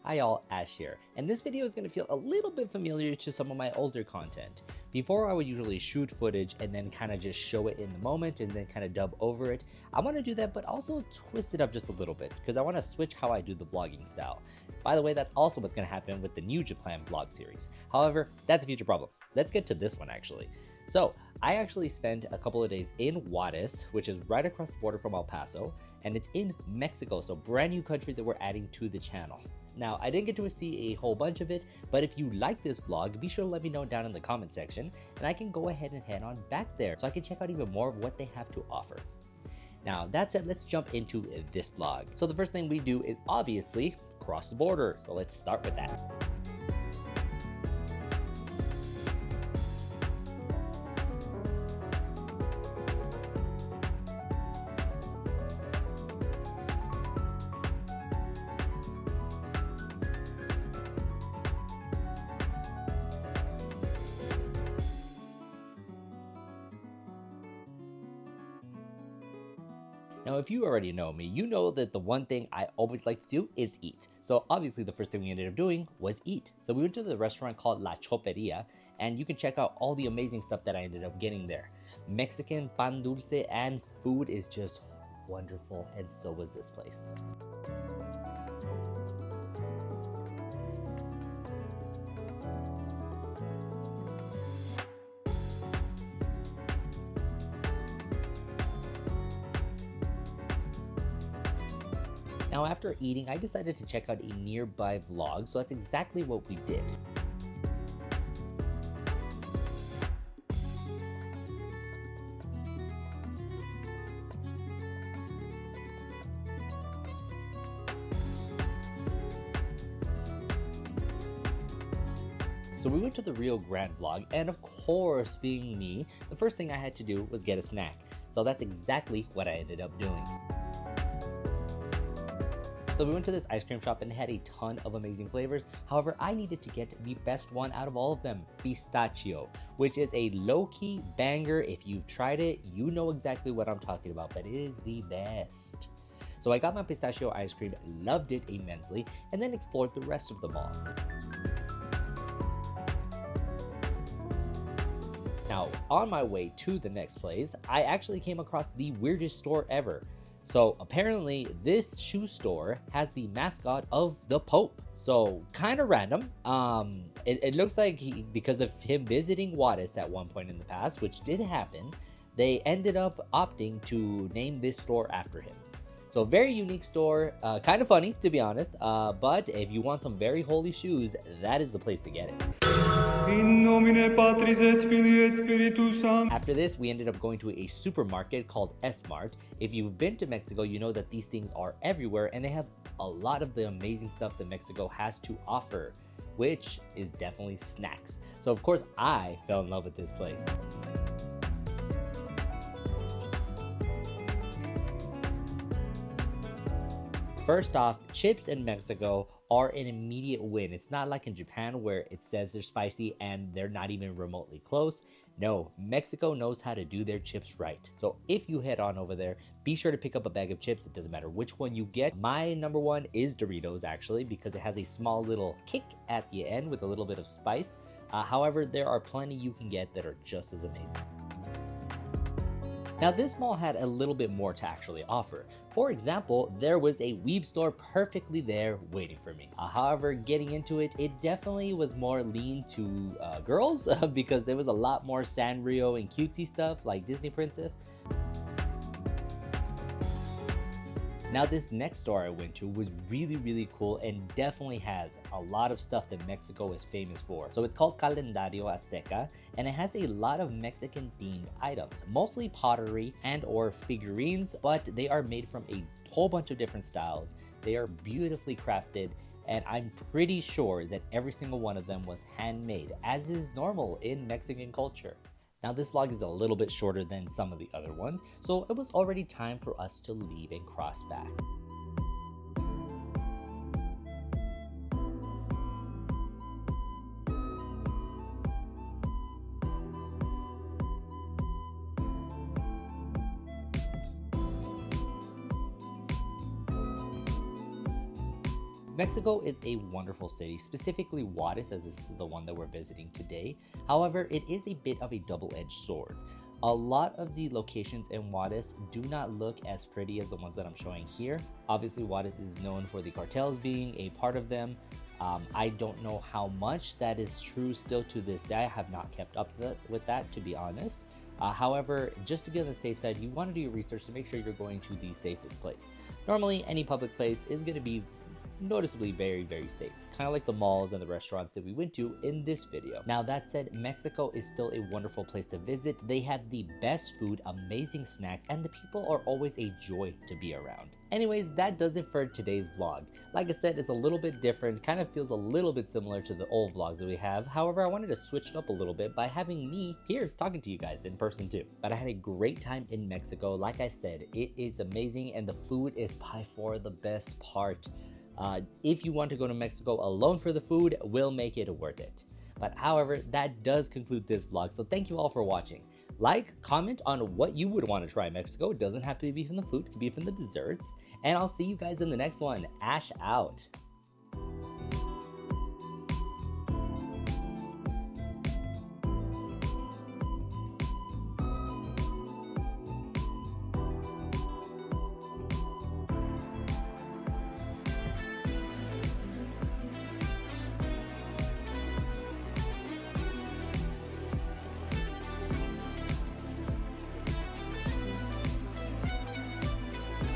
Hi all, Ash here, and this video is going to feel a little bit familiar to some of my older content. Before I would usually shoot footage and then kind of just show it in the moment and then kind of dub over it. I want to do that but also twist it up just a little bit because I want to switch how I do the vlogging style. By the way, that's also what's going to happen with the new Japan vlog series. However, that's a future problem. Let's get to this one actually. So, I actually spent a couple of days in Juarez, which is right across the border from El Paso, and it's in Mexico, so brand new country that we're adding to the channel. Now, I didn't get to see a whole bunch of it, but if you like this vlog, be sure to let me know down in the comment section, and I can go ahead and head on back there so I can check out even more of what they have to offer. Now, that said, let's jump into this vlog. So the first thing we do is obviously cross the border, so let's start with that. Now, if you already know me, you know that the one thing I always like to do is eat. So obviously the first thing we ended up doing was eat. So we went to the restaurant called La Choperia, and you can check out all the amazing stuff that I ended up getting there. Mexican pan dulce and food is just wonderful, and so was this place. Now after eating, I decided to check out a nearby vlog, so that's exactly what we did. So we went to the Rio Grande vlog, and of course, being me, the first thing I had to do was get a snack. So that's exactly what I ended up doing. So we went to this ice cream shop and had a ton of amazing flavors. However, I needed to get the best one out of all of them, pistachio, which is a low-key banger. If you've tried it, you know exactly what I'm talking about, but it is the best. So I got my pistachio ice cream, loved it immensely, and then explored the rest of the mall. Now, on my way to the next place, I actually came across the weirdest store ever. So apparently this shoe store has the mascot of the Pope. So kind of random. It looks like because of him visiting Juarez at one point in the past, which did happen, they ended up opting to name this store after him. So very unique store, kind of funny to be honest, but if you want some very holy shoes, that is the place to get it. In Nomine Patris et Filli et Spiritus Sancti. After this, we ended up going to a supermarket called S-Mart. If you've been to Mexico, you know that these things are everywhere and they have a lot of the amazing stuff that Mexico has to offer, which is definitely snacks. So of course, I fell in love with this place. First off, chips in Mexico are an immediate win. It's not like in Japan where it says they're spicy and they're not even remotely close. No, Mexico knows how to do their chips right. So if you head on over there, be sure to pick up a bag of chips. It doesn't matter which one you get. My number one is Doritos actually, because it has a small little kick at the end with a little bit of spice. However, there are plenty you can get that are just as amazing. Now this mall had a little bit more to actually offer. For example, there was a weeb store perfectly there waiting for me. However, getting into it, it definitely was more lean to girls because there was a lot more Sanrio and cutesy stuff like Disney Princess. Now this next store I went to was really cool and definitely has a lot of stuff that Mexico is famous for. So it's called Calendario Azteca, and it has a lot of Mexican themed items, mostly pottery and or figurines, but they are made from a whole bunch of different styles. They are beautifully crafted, and I'm pretty sure that every single one of them was handmade, as is normal in Mexican culture. Now this vlog is a little bit shorter than some of the other ones, so it was already time for us to leave and cross back. Mexico is a wonderful city, specifically Juarez, as this is the one that we're visiting today. However, it is a bit of a double-edged sword. A lot of the locations in Juarez do not look as pretty as the ones that I'm showing here. Obviously, Juarez is known for the cartels being a part of them. I don't know how much that is true still to this day. I have not kept up with that, to be honest. However, just to be on the safe side, you want to do your research to make sure you're going to the safest place. Normally, any public place is going to be noticeably very, very safe, kind of like the malls and the restaurants that we went to in this video. Now that said, Mexico is still a wonderful place to visit. They have the best food, amazing snacks, and the people are always a joy to be around. Anyways, that does it for today's vlog. Like I said, it's a little bit different, kind of feels a little bit similar to the old vlogs that we have. However, I wanted to switch it up a little bit by having me here talking to you guys in person too. But I had a great time in Mexico. Like I said, it is amazing and the food is by far the best part. If you want to go to Mexico alone for the food, we'll make it worth it. But however, that does conclude this vlog, so thank you all for watching. Like, comment on what you would want to try in Mexico. It doesn't have to be from the food, it could be from the desserts. And I'll see you guys in the next one. Ash out.